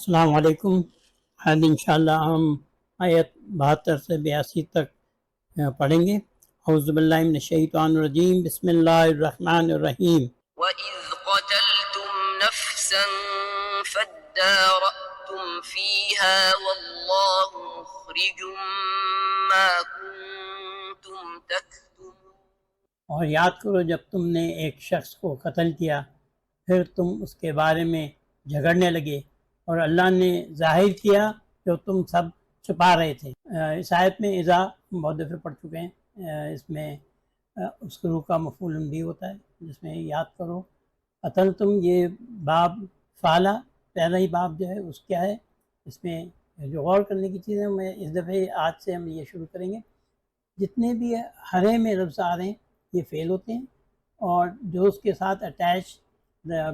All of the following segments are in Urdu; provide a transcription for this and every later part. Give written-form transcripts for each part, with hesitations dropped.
السلام علیکم۔ آج انشاءاللہ ہم آیت 72 سے 82 تک پڑھیں گے۔ اعوذ باللہ من الشیطان الرجیم، بسم اللہ الرحمن الرحیم۔ وَإِذْ قَتَلْتُمْ نَفْسًا فَادَّارَأْتُمْ فِيهَا وَاللَّهُ مُخْرِجٌ مَا كُنْتُمْ تَكْتُمُونَ۔ اور یاد کرو جب تم نے ایک شخص کو قتل کیا، پھر تم اس کے بارے میں جھگڑنے لگے اور اللہ نے ظاہر کیا جو تم سب چھپا رہے تھے۔ اس آیت میں اذا بہت دفعہ پڑھ چکے ہیں، اس میں اس روح کا مفعول بھی ہوتا ہے، جس میں یاد کرو قتل تم، یہ باب فعلا پہلا ہی باب جو ہے اس کیا ہے، اس میں جو غور کرنے کی چیزیں میں اس دفعہ آج سے ہم یہ شروع کریں گے۔ جتنے بھی ہرے میں لفظ آ رہے ہیں یہ فعل ہوتے ہیں، اور جو اس کے ساتھ اٹیچ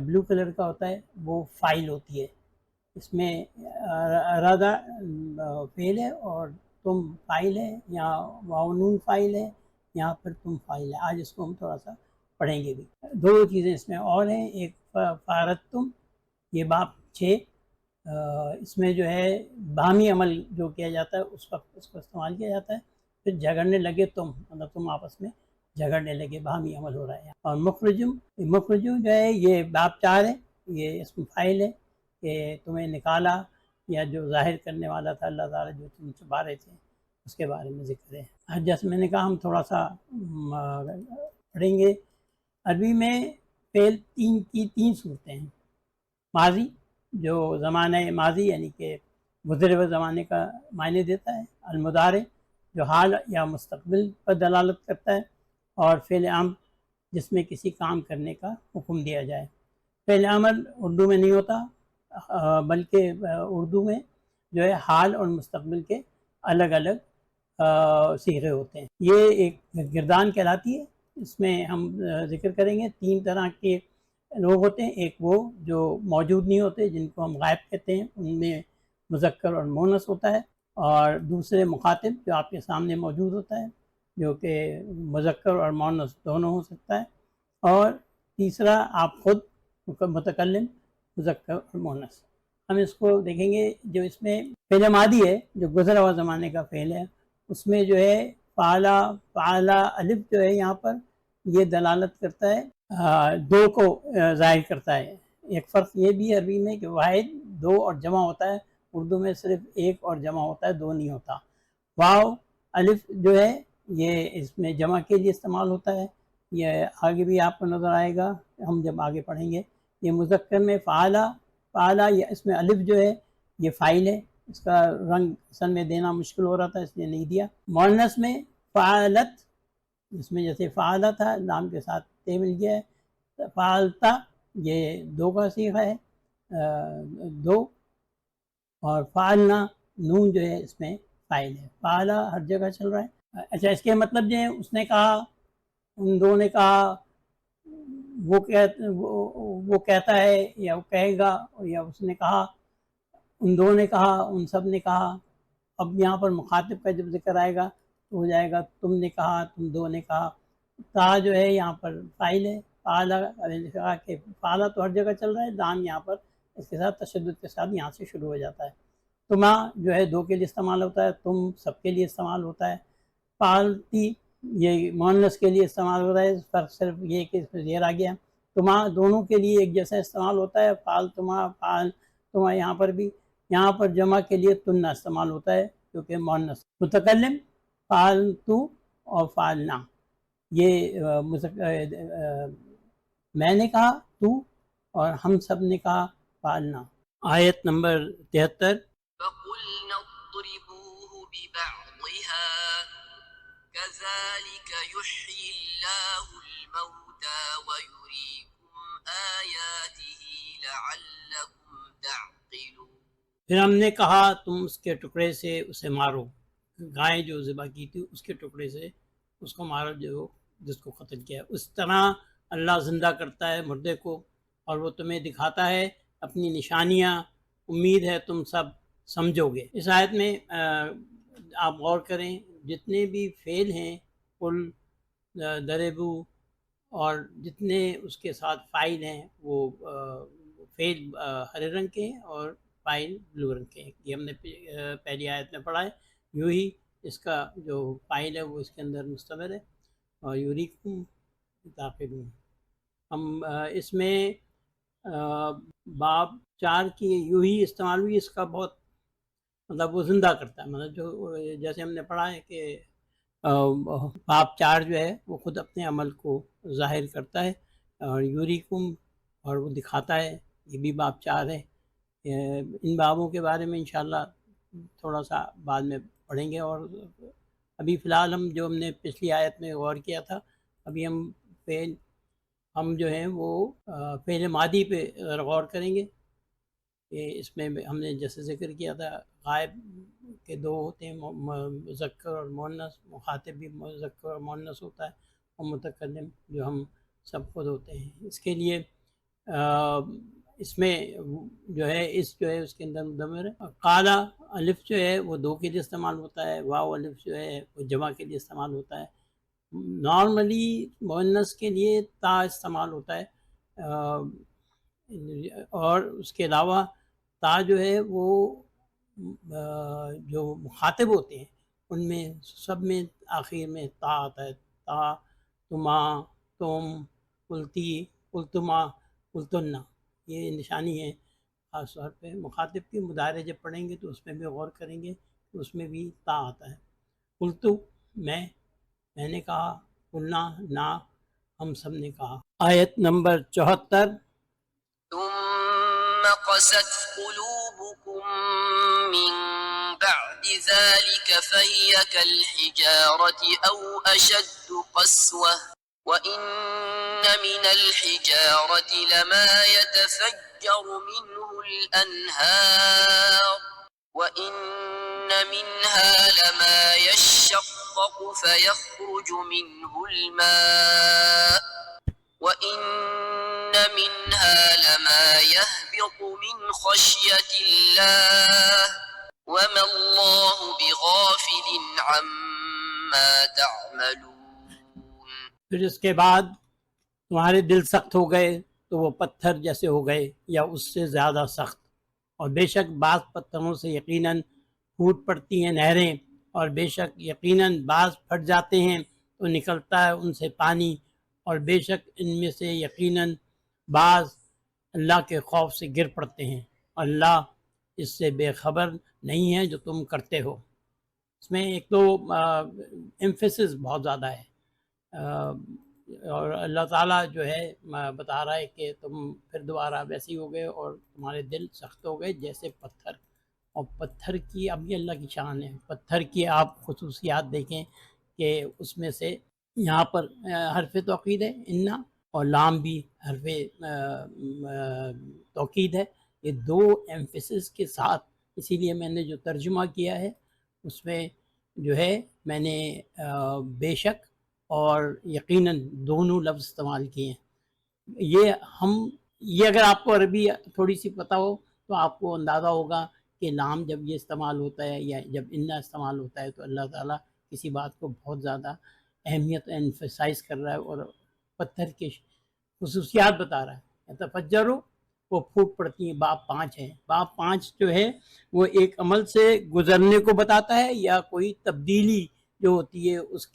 بلو کلر کا ہوتا ہے وہ فائل ہوتی ہے۔ اس میں ارادہ فعل ہے اور تم فائل ہے، یا واؤنون فائل ہے، یہاں پر تم فائل ہے۔ آج اس کو ہم تھوڑا سا پڑھیں گے بھی۔ دو چیزیں اس میں اور ہیں، ایک فارتم، یہ باب 6، اس میں جو ہے باہمی عمل جو کیا جاتا ہے اس وقت اس کو استعمال کیا جاتا ہے۔ پھر جھگڑنے لگے تم، مطلب تم آپس میں جھگڑنے لگے، باہمی عمل ہو رہا ہے۔ اور مخرجم جو ہے یہ باب 4 ہے، یہ اس میں فائل ہے کہ تمہیں نکالا، یا جو ظاہر کرنے والا تھا اللہ تعالیٰ جو تم چھپا رہے تھے اس کے بارے میں ذکر ہے۔ جیسے میں نے کہا ہم تھوڑا سا پڑھیں گے۔ عربی میں فعل تین صورتیں ہیں۔ ماضی جو زمانہ ماضی یعنی کہ گزرے ہوئے زمانے کا معنی دیتا ہے، المضارع جو حال یا مستقبل پر دلالت کرتا ہے، اور فعل امر جس میں کسی کام کرنے کا حکم دیا جائے۔ فعل امر اردو میں نہیں ہوتا، بلکہ اردو میں جو ہے حال اور مستقبل کے الگ الگ صیغے ہوتے ہیں۔ یہ ایک گردان کہلاتی ہے۔ اس میں ہم ذکر کریں گے 3 طرح کے لوگ ہوتے ہیں۔ ایک وہ جو موجود نہیں ہوتے جن کو ہم غائب کہتے ہیں، ان میں مذکر اور مؤنث ہوتا ہے، اور دوسرے مخاطب جو آپ کے سامنے موجود ہوتا ہے جو کہ مذکر اور مؤنث دونوں ہو سکتا ہے، اور تیسرا آپ خود متکلم مذکر اور مؤنث۔ ہم اس کو دیکھیں گے۔ جو اس میں فعل ماضی ہے جو گزرا ہوا زمانے کا فعل ہے، اس میں جو ہے فعلا الف جو ہے یہاں پر یہ دلالت کرتا ہے دو کو ظاہر کرتا ہے۔ ایک فرق یہ بھی عربی میں کہ واحد دو اور جمع ہوتا ہے، اردو میں صرف ایک اور جمع ہوتا ہے، دو نہیں ہوتا۔ واو الف جو ہے یہ اس میں جمع کے لیے استعمال ہوتا ہے، یہ آگے بھی آپ کو نظر آئے گا ہم جب آگے پڑھیں گے۔ یہ مذکر میں فعلا یا اس میں الف جو ہے یہ فاعل ہے، اس کا رنگ اصل میں دینا مشکل ہو رہا تھا اس لیے نہیں دیا۔ مؤنث میں فعلت، اس میں جیسے فعلا تھا لام کے ساتھ تے مل گیا ہے، فعلتا یہ دو کا صیغہ ہے، دو، اور فعلنا نون جو ہے اس میں فاعل ہے۔ فعلا ہر جگہ چل رہا ہے۔ اچھا، اس کے مطلب جو ہے اس نے کہا، ان دو نے کہا، وہ کہتا ہے یا وہ کہے گا، یا اس نے کہا، ان دو نے کہا، ان سب نے کہا۔ اب یہاں پر مخاطب کا جب ذکر آئے گا تو ہو جائے گا تم نے کہا، تم دو نے کہا۔ تا جو ہے یہاں پر فاعل ہے۔ فعلا کہ فعلا تو ہر جگہ چل رہا ہے، دام یہاں پر اس کے ساتھ تشدد کے ساتھ یہاں سے شروع ہو جاتا ہے۔ تما جو ہے دو کے لیے استعمال ہوتا ہے، تم سب کے لیے استعمال ہوتا ہے۔ فعلتی یہ مؤنث کے لیے استعمال ہوتا ہے، فرق صرف یہ کہ اس میں زیر آ گیا۔ تما دونوں کے لیے ایک جیسا استعمال ہوتا ہے، فعل تما یہاں پر بھی، یہاں پر جمع کے لیے تننا استعمال ہوتا ہے کیونکہ مؤنث۔ متکلم فعلتو اور فعلنا، یہ میں نے کہا تو، اور ہم سب نے کہا فعلنا۔ آیت نمبر 73۔ فَقُلْنَا اضْرِبُوهُ بِبَعْضِهَا كَذَلِكَ يُحْيِي اللَّهُ الْمَوْتَى وَيُرِيكُمْ آيَاتِهِ لَعَلَّكُمْ تَعْقِلُونَ۔ پھر ہم نے کہا تم اس کے ٹکڑے سے اسے مارو، گائے جو ذبح کی تھی اس کے ٹکڑے سے اس کو مارو جو جس کو قتل کیا ہے۔ اس طرح اللہ زندہ کرتا ہے مردے کو، اور وہ تمہیں دکھاتا ہے اپنی نشانیاں، امید ہے تم سب سمجھو گے۔ اس آیت میں آپ غور کریں، جتنے بھی فعل ہیں کل دربو، اور جتنے اس کے ساتھ فاعل ہیں وہ فعل ہرے رنگ کے ہیں، اور فائل بلو رنگ کے ہیں. یہ ہم نے پہلی آیت میں پڑھا ہے. یوں ہی اس کا جو فائل ہے وہ اس کے اندر مستمر ہے. اور یوریکم تعقلون. ہم اس میں باب 4 کی یوں ہی استعمال ہوئی. اس کا بہت مطلب وہ زندہ کرتا ہے. مطلب جو جیسے ہم نے پڑھا ہے کہ باب 4 جو ہے وہ خود اپنے عمل کو ظاہر کرتا ہے. اور یوریکم اور وہ دکھاتا ہے. یہ بھی باب 4 ہے. ان بابوں کے بارے میں انشاءاللہ تھوڑا سا بعد میں پڑھیں گے. اور ابھی فی الحال جو ہم نے پچھلی آیت میں غور کیا تھا, ابھی ہم جو ہیں وہ فعل ماضی پہ غور کریں گے. کہ اس میں ہم نے جیسے ذکر کیا تھا غائب کے دو ہوتے ہیں, مذکر اور مؤنث. مخاطب بھی مذکر اور مؤنث ہوتا ہے, اور متکلم جو ہم سب خود ہوتے ہیں. اس کے لیے اس میں جو ہے اس کے اندر مضمر ہے. قالا الف جو ہے وہ دو کے لیے استعمال ہوتا ہے. واو الف جو ہے وہ جمع کے لیے استعمال ہوتا ہے. نارملی مؤنث کے لیے تا استعمال ہوتا ہے. اور اس کے علاوہ تا جو ہے وہ جو مخاطب ہوتے ہیں ان میں سب میں آخر میں تا آتا ہے. تا, تما, تم, قلتی, قلتما, قلتنا, یہ نشانی ہے خاص طور پہ. مخاطب کی مضارع جب پڑھیں گے تو اس میں بھی غور کریں گے تو اس میں بھی تا آتا ہے. قلتو میں نے کہا. قلنا نا, ہم سب نے کہا. آیت نمبر 74. ثم قست قلوبكم من بعد ذلك فهي كالحجارة أو أشد قسوة وإن من الحجارة لما يتفجر منه الأنهار وإن منها لما يشقق فيخرج منه الماء وَإِنَّ مِنْهَا لَمَا يَهْبِطُ مِنْ خَشْيَةِ اللَّهِ وَمَا اللَّهُ بِغَافِلٍ عَمَّا تَعْمَلُونَ. پھر اس کے بعد تمہارے دل سخت ہو گئے تو وہ پتھر جیسے ہو گئے یا اس سے زیادہ سخت. اور بے شک بعض پتھروں سے یقیناً پھوٹ پڑتی ہیں نہریں, اور بے شک یقیناً بعض پھٹ جاتے ہیں تو نکلتا ہے ان سے پانی, اور بے شک ان میں سے یقیناً بعض اللہ کے خوف سے گر پڑتے ہیں. اللہ اس سے بے خبر نہیں ہے جو تم کرتے ہو. اس میں ایک تو ایمفیسس بہت زیادہ ہے, اور اللہ تعالیٰ جو ہے بتا رہا ہے کہ تم پھر دوبارہ ویسے ہی ہو گئے اور تمہارے دل سخت ہو گئے جیسے پتھر. اور پتھر کی اب یہ اللہ کی شان ہے. پتھر کی آپ خصوصیات دیکھیں کہ اس میں سے یہاں پر حرف توقید ہے انا, اور لام بھی حرف توقید ہے. یہ دو ایمفیسس کے ساتھ, اسی لیے میں نے جو ترجمہ کیا ہے اس میں جو ہے میں نے بے شک اور یقیناً دونوں لفظ استعمال کیے ہیں. یہ اگر آپ کو عربی تھوڑی سی پتہ ہو تو آپ کو اندازہ ہوگا کہ لام جب یہ استعمال ہوتا ہے یا جب انا استعمال ہوتا ہے تو اللہ تعالیٰ کسی بات کو بہت زیادہ اہمیت انفسائز کر رہا ہے اور پتھر کی خصوصیات بتا رہا ہے. تفجرو وہ پھوٹ پڑتی ہیں. باب 5 ہے. باب 5 جو ہے وہ ایک عمل سے گزرنے کو بتاتا ہے یا کوئی تبدیلی جو ہوتی ہے اس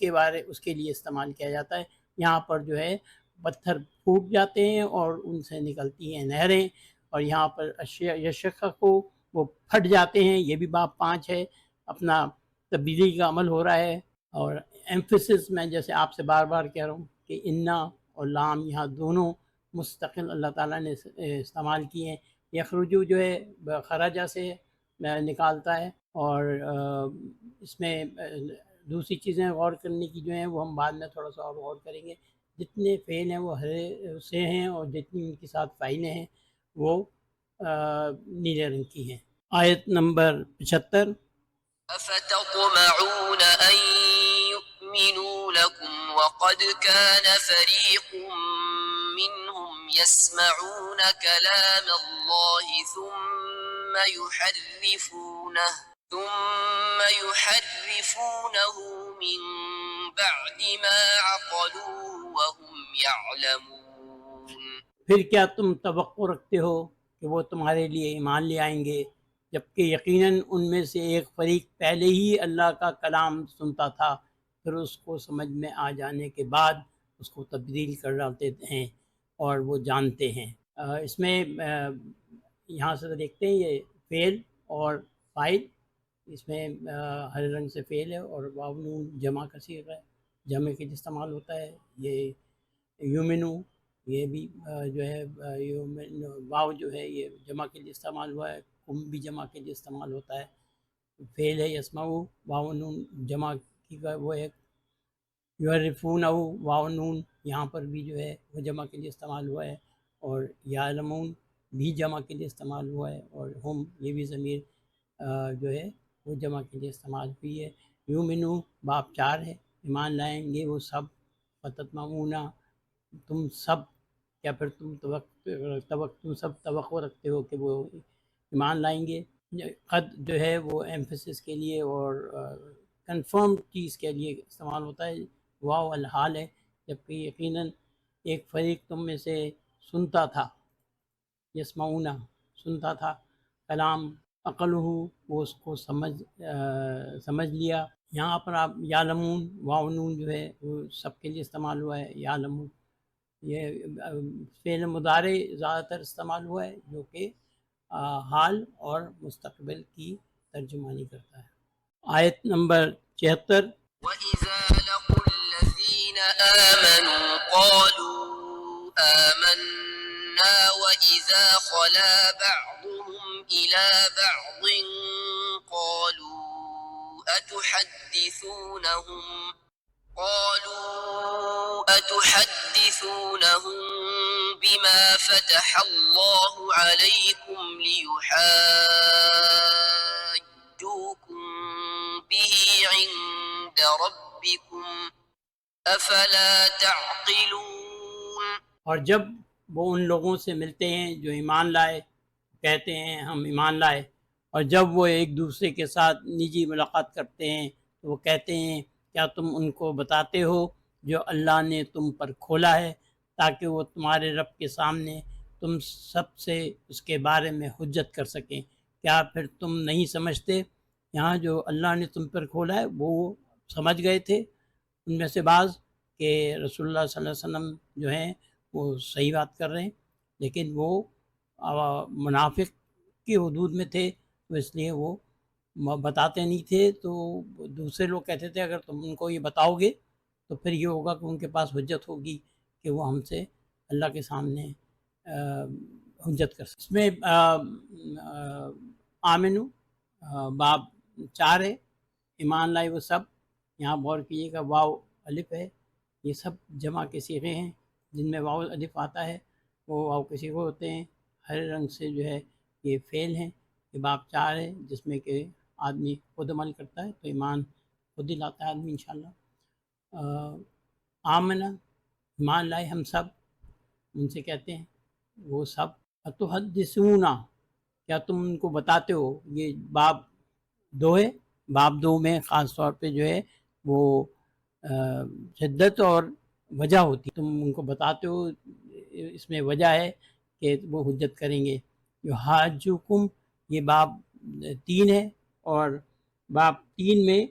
کے لیے استعمال کیا جاتا ہے. یہاں پر جو ہے پتھر پھوٹ جاتے ہیں اور ان سے نکلتی ہیں نہریں, اور یہاں پر یشق کو وہ پھٹ جاتے ہیں. یہ بھی باب 5 ہے. اپنا تبدیلی کا عمل ہو رہا ہے. اور ایمفیسس میں جیسے آپ سے بار بار کہہ رہا ہوں کہ انا اور لام یہاں دونوں مستقل اللہ تعالیٰ نے استعمال کیے ہیں. یخرجو جو ہے خراجہ سے نکالتا ہے. اور اس میں دوسری چیزیں غور کرنے کی جو ہیں وہ ہم بعد میں تھوڑا سا اور غور کریں گے. جتنے فعل ہیں وہ ہرے سے ہیں, اور جتنی ان کے ساتھ فاعلیں ہیں وہ نیلے رنگ کی ہیں. آیت نمبر 75. أفتطمعون أن يؤمنوا لكم وقد كان فريق منهم يسمعون كلام الله ثم يحرفونه من بعد ما عقلوه وهم يعلمون. پھر کیا تم توقع رکھتے ہو کہ وہ تمہارے لیے ایمان لے آئیں گے جبکہ یقیناً ان میں سے ایک فریق پہلے ہی اللہ کا کلام سنتا تھا، پھر اس کو سمجھ میں آ جانے کے بعد اس کو تبدیل کر ڈالتے ہیں اور وہ جانتے ہیں۔ اس میں یہاں سے دیکھتے ہیں یہ فعل اور فاعل، اس میں ہر رنگ سے فعل ہے اور واو نون جمع کا صیغہ ہے، جمع کے لیے استعمال ہوتا ہے۔ یہ یومنو، یہ بھی جو ہے واو جو ہے یہ جمع کے لیے استعمال ہوا ہے، کم بھی جمع کے لیے استعمال ہوتا ہے۔ فعل ہے یسمعو، واو نون جمع کی کا وہ ہے، یعرفون واو نون یہاں پر بھی جو ہے وہ جمع کے لیے استعمال ہوا ہے، اور یعلمون بھی جمع کے لیے استعمال ہوا ہے، اور ہم یہ بھی ضمیر جو ہے وہ جمع کے لیے استعمال ہوئی ہے۔ یومنو باب 4 ہے، ایمان لائیں گے وہ سب، فتتمعون تم سب، یا پھر تم سب توقع رکھتے ہو کہ وہ ایمان لائیں گے۔ قد جو ہے وہ ایمفسس کے لیے اور کنفرم چیز کے لیے استعمال ہوتا ہے، واو الحال ہے، جبکہ یقیناً ایک فریق تم میں سے سنتا تھا، یسمعون سنتا تھا، کلام عقل ہو وہ اس کو سمجھ لیا۔ یہاں پر آپ یعلمون واو نون جو ہے وہ سب کے لیے استعمال ہوا ہے، یعلمون یہ فعل مضارع زیادہ تر استعمال ہوا ہے جو کہ حال اور مستقبل کی ترجمانی کرتا ہے۔ آیت نمبر 76۔ وَإِذَا لَقُوا الَّذِينَ آمَنُوا قَالُوا آمَنَّا وَإِذَا خَلَا بَعْضُهُمْ إِلَى بَعْضٍ قَالُوا أَتُحَدِّثُونَهُم بِمَا فَتَحَ اللَّهُ عَلَيْكُمْ لِيُحَاجُّوكُم بِهِ عِندَ رَبِّكُمْ أَفَلَا تَعْقِلُونَ۔ اور جب وہ ان لوگوں سے ملتے ہیں جو ایمان لائے، کہتے ہیں ہم ایمان لائے، اور جب وہ ایک دوسرے کے ساتھ نجی ملاقات کرتے ہیں تو وہ کہتے ہیں کیا تم ان کو بتاتے ہو جو اللہ نے تم پر کھولا ہے، تاکہ وہ تمہارے رب کے سامنے تم سب سے اس کے بارے میں حجت کر سکیں، کیا پھر تم نہیں سمجھتے؟ یہاں جو اللہ نے تم پر کھولا ہے وہ سمجھ گئے تھے ان میں سے بعض کہ رسول اللہ صلی اللہ علیہ وسلم جو ہیں وہ صحیح بات کر رہے ہیں، لیکن وہ منافق کی حدود میں تھے، تو اس لیے وہ بتاتے نہیں تھے۔ تو دوسرے لوگ کہتے تھے اگر تم ان کو یہ بتاؤ گے تو پھر یہ ہوگا کہ ان کے پاس حجت ہوگی کہ وہ ہم سے اللہ کے سامنے حجت کر سکتے۔ اس میں آمنو باب 4 ہے، ایمان لائے وہ سب، یہاں غور کیجیے گا واو الف ہے، یہ سب جمع کے صیغے ہیں جن میں واو الف آتا ہے، وہ واو کے صیغے ہوتے ہیں۔ ہر رنگ سے جو ہے یہ فعل ہیں، یہ باب 4 ہے جس میں کہ آدمی خود عمل کرتا ہے تو ایمان خود ہی لاتا ہے آدمی انشاءاللہ۔ آمنا ایمان لائے ہم سب، ان سے کہتے ہیں وہ سب، اتحدثونا کیا تم ان کو بتاتے ہو، یہ باب 2 ہے، باب 2 میں خاص طور پہ جو ہے وہ شدت اور وجہ ہوتی، تم ان کو بتاتے ہو، اس میں وجہ ہے کہ وہ حجت کریں گے۔ یحاجوکم یہ باب 3 ہے، اور باب 3 میں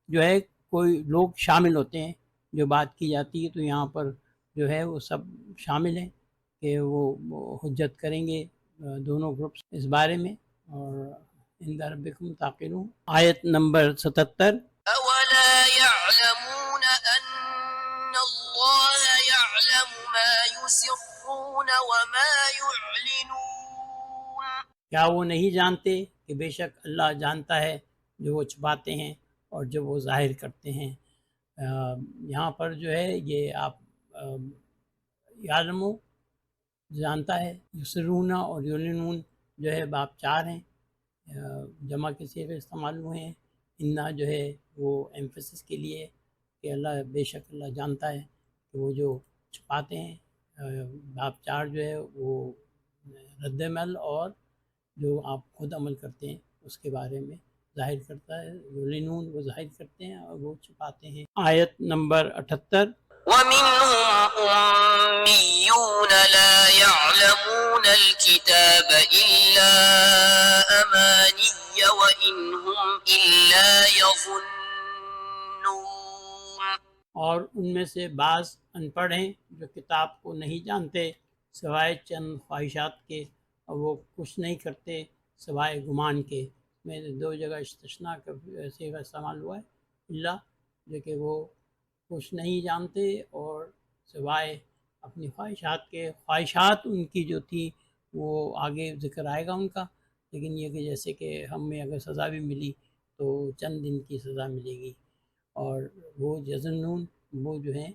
جو ہے کوئی لوگ شامل ہوتے ہیں جو بات کی جاتی ہے، تو یہاں پر جو ہے وہ سب شامل ہیں کہ وہ حجت کریں گے دونوں گروپس اس بارے میں۔ اور عند ربکم تعقلون، آیت نمبر 77۔ أَوَلَا يَعْلَمُونَ أَنَّ اللَّهَ يَعْلَمُ مَا يُسِرُّونَ وَمَا يُعْلِنُونَ۔ کیا وہ نہیں جانتے کہ بے شک اللہ جانتا ہے جو وہ چھپاتے ہیں اور جو وہ ظاہر کرتے ہیں۔ یہاں پر جو ہے یہ آپ یعلمو جانتا ہے، یسرون اور یعلنون جو ہے باب 4 ہیں، جمع کے صیغے استعمال ہوئے ہیں۔ انا جو ہے وہ ایمفسس کے لیے کہ اللہ بے شک اللہ جانتا ہے کہ وہ جو چھپاتے ہیں۔ باب 4 جو ہے وہ رد عمل اور جو آپ خود عمل کرتے ہیں اس کے بارے میں ظاہر کرتا ہے، یعلنون وہ ظاہر کرتے ہیں اور وہ چھپاتے ہیں۔ آیت نمبر 78۔ وَمِنْهُمْ أُمِّيُّونَ لَا يَعْلَمُونَ يعلمون الكتاب إلا أماني وإن هم إلا يظنون. اور ان میں سے بعض ان پڑھ ہیں جو کتاب کو نہیں جانتے سوائے چند خواہشات کے، اور وہ کچھ نہیں کرتے سوائے گمان کے. میں نے دو جگہ استثناء کا صیغہ استعمال ہوا ہے، اللہ جو کہ وہ کچھ نہیں جانتے اور سوائے اپنی خواہشات کے. خواہشات ان کی جو تھی وہ آگے ذکر آئے گا ان کا، لیکن یہ کہ جیسے کہ ہمیں اگر سزا بھی ملی تو چند دن کی سزا ملے گی، اور وہ یظنون وہ جو ہیں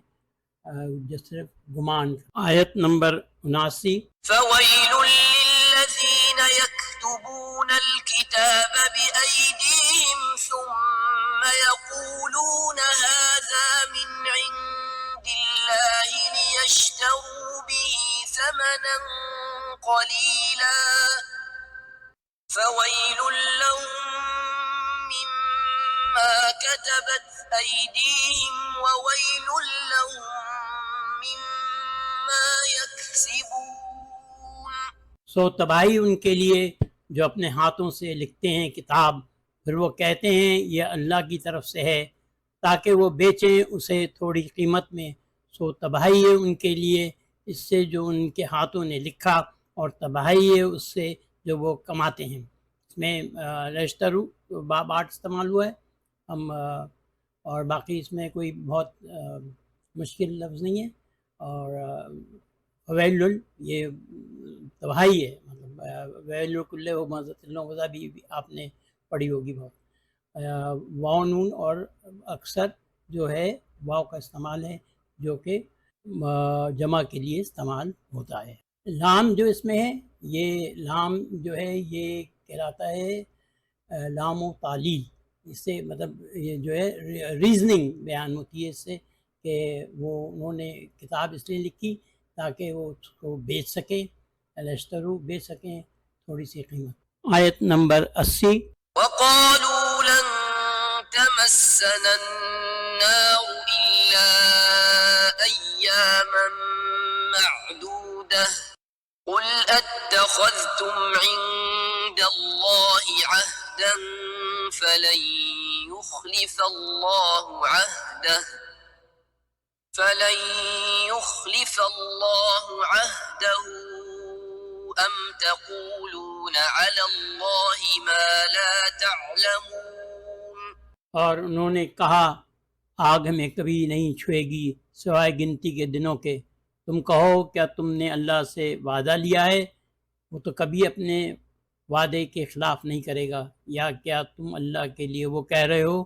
جو صرف گمان. آیت نمبر 79. فويل للذين يكتبون الكتاب بأيديهم ثم يقولون هذا من عند الله ليشتروا به ثمنا قليلا فويل لهم مما كتبت أيديهم وويل لهم مما يكسبون. سو تباہی ان کے لیے جو اپنے ہاتھوں سے لکھتے ہیں کتاب، پھر وہ کہتے ہیں یہ اللہ کی طرف سے ہے تاکہ وہ بیچیں اسے تھوڑی قیمت میں. سو تباہی ہے ان کے لیے اس سے جو ان کے ہاتھوں نے لکھا، اور تباہی ہے اس سے جو وہ کماتے ہیں. اس میں رشترو باب 8 استعمال ہوا ہے ہم، اور باقی اس میں کوئی بہت مشکل لفظ نہیں ہے. اور ویل یہ تباہی ہے، مطلب ویل کل وضا بھی آپ نے پڑھی ہوگی بہت. واو نون اور اکثر جو ہے واو کا استعمال ہے جو کہ جمع کے لیے استعمال ہوتا ہے. لام جو اس میں ہے، یہ لام جو ہے یہ کہلاتا ہے لام و تعلیل. اس سے مطلب یہ جو ہے ریزننگ بیان ہوتی ہے اس سے کہ وہ انہوں نے کتاب اس لیے لکھی تاکہ وہ اس کو بیچ سکیں، الاشترو بیچ سکیں تھوڑی سی قیمت. آیت نمبر 80. وقالوا لن تمسنا النار إلا أياما معدودة قل أتخذتم عند الله عهدا فلن يخلف الله عهده أم تقولون على الله ما لا تعلمون. اور انہوں نے کہا آگ ہمیں کبھی نہیں چھوئے گی سوائے گنتی کے دنوں کے. تم کہو کیا تم نے اللہ سے وعدہ لیا ہے؟ وہ تو کبھی اپنے وعدے کے خلاف نہیں کرے گا. یا کیا تم اللہ کے لیے وہ کہہ رہے ہو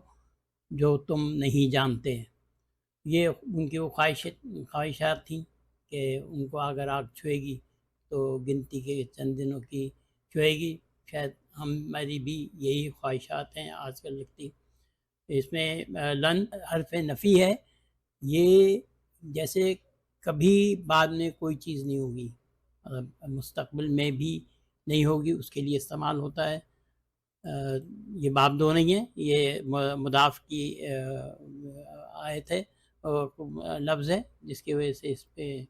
جو تم نہیں جانتے؟ یہ ان کی وہ خواہشات تھیں کہ ان کو اگر آگ چھوئے گی تو گنتی کے چند دنوں کی چھوئے گی. شاید ہماری بھی یہی خواہشات ہیں آج کل لگتی. اس میں لن حرف نفی ہے، یہ جیسے کبھی بعد میں کوئی چیز نہیں ہوگی، مستقبل میں بھی نہیں ہوگی، اس کے لیے استعمال ہوتا ہے. یہ باب دو نہیں ہے، یہ مضاف کی آیت ہے، لفظ ہے جس کی وجہ سے اس پہ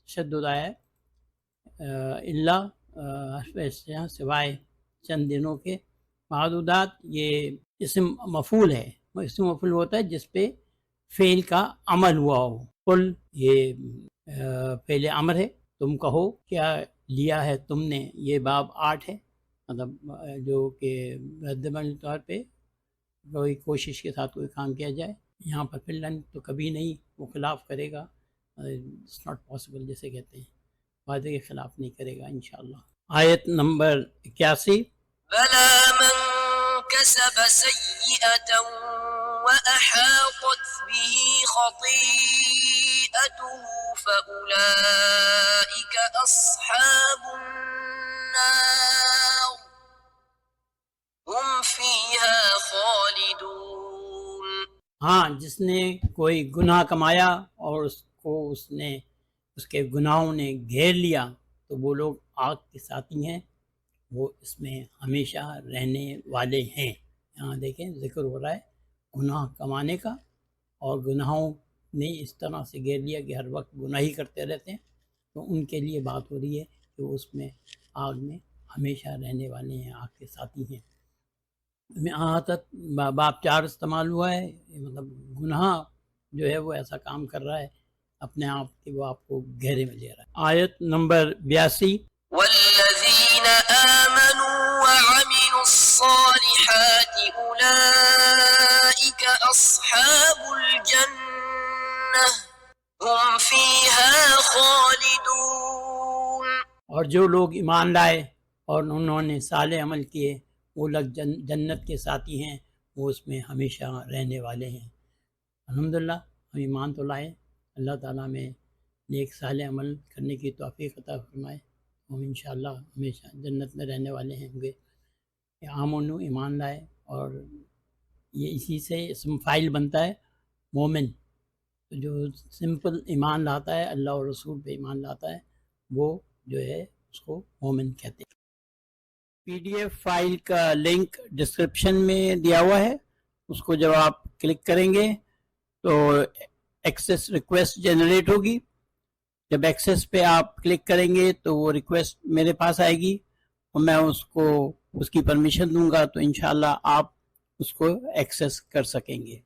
تشدد آیا ہے. اللہ سوائے چند دنوں کے. معدودات یہ اسم مفعول ہے. اسم مفعول ہوتا ہے جس پہ فعل کا عمل ہوا ہو. قل یہ فعل امر ہے. تم کہو کیا لیا ہے تم نے، یہ باب 8 ہے، مطلب جو کہ ردمن طور پہ کوئی کوشش کے ساتھ کوئی کام کیا جائے. یہاں پر فلن تو کبھی نہیں، وہ خلاف کرے گا، اٹس ناٹ پاسبل جیسے کہتے ہیں، وعدے کے خلاف نہیں کرے گا انشاءاللہ. آیت نمبر 81. بلى من كسب سيئة وأحاطت به خطيئته فأولئك أصحاب النار هم فيها خالدون. ہاں، جس نے کوئی گناہ کمایا اور اس کو اس کے گناہوں نے گھیر لیا تو وہ لوگ آگ کے ساتھی ہیں، وہ اس میں ہمیشہ رہنے والے ہیں. یہاں دیکھیں ذکر ہو رہا ہے گناہ کمانے کا، اور گناہوں نے اس طرح سے گھیر لیا کہ ہر وقت گناہ ہی کرتے رہتے ہیں، تو ان کے لیے بات ہو رہی ہے کہ وہ اس میں آگ میں ہمیشہ رہنے والے ہیں، آگ کے ساتھی ہیں۔ میں آہتت باب 4 استعمال ہوا ہے، مطلب گناہ جو ہے وہ ایسا کام کر رہا ہے اپنے آپ کہ وہ آپ کو گہرے میں لے رہا ہے۔ آیت نمبر 82، والذين آمنوا وعملوا الصالحات أولئك أصحاب الجنة هم فيها خالدون۔ اور جو لوگ ایمان لائے اور انہوں نے صالح عمل کیے وہ لوگ جنت کے ساتھی ہیں، وہ اس میں ہمیشہ رہنے والے ہیں۔ الحمدللہ ہم ایمان تو لائے، اللہ تعالیٰ میں نیک صالح عمل کرنے کی توفیق عطا فرمائے، ہم انشاءاللہ ہمیشہ جنت میں رہنے والے ہیں ہوں گے۔ آمنو ایمان لائے، اور یہ اسی سے اسم فاعل بنتا ہے مومن، جو سمپل ایمان لاتا ہے اللہ اور رسول پہ ایمان لاتا ہے وہ جو ہے اس کو مومن کہتے ہیں۔ پی ڈی ایف فائل کا لنک ڈسکرپشن میں دیا ہوا ہے، اس کو جب آپ کلک کریں گے تو ایکسیس ریکویسٹ جنریٹ ہوگی۔ جب ایکسیس پہ آپ کلک کریں گے تو وہ ریکویسٹ میرے پاس آئے گی اور میں اس کو اس کی پرمیشن دوں گا تو انشاءاللہ آپ اس کو ایکسیس کر سکیں گے۔